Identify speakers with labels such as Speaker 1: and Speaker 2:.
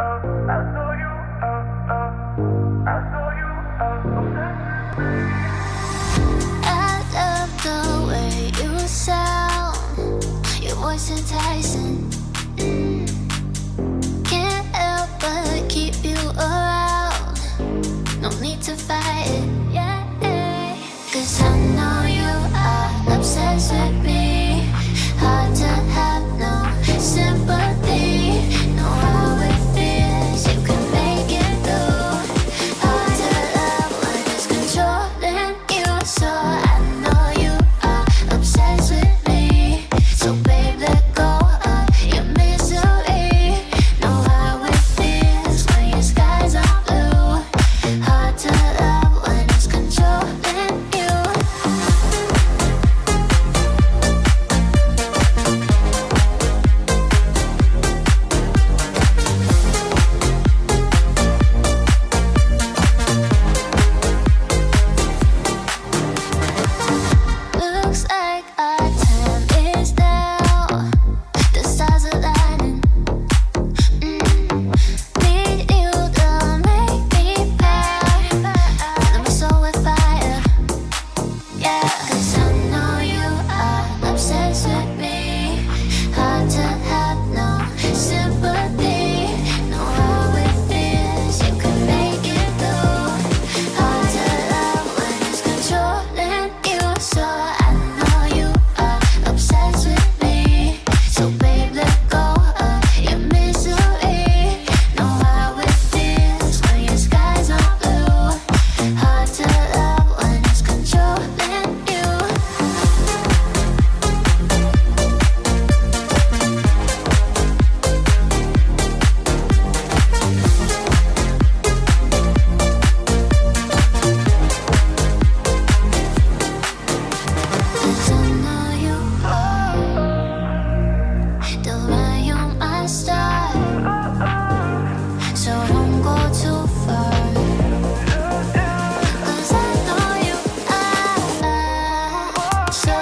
Speaker 1: I love the way you sound, your voice enticing. Can't help but keep you around. No need to fight it, yeah. 'Cause I know you are obsessed with me. Hard to have no sympathy. Know how it feels, you can make it through. Hard to love when it's controlling you. So I know you are obsessed with me. So babe, let go of your misery. Know how it feels when your skies are blue. Hard to love when it's controlling you. Looks like our time is now. The stars are aligning. Need you to make me proud. Fill my soul with fire. Yeah, 'cause I know you are obsessed with me. Hard to have no sympathy. Know how it feels, you can make it through. Hard to love when it's controlling you. So I know you are obsessed with me. So babe, let go of your misery. Know how it feels when your skies are blue. Hard to love when it's controlling you. Cause I know you are the way you're my star. So don't go too far. 'Cause I know you are. So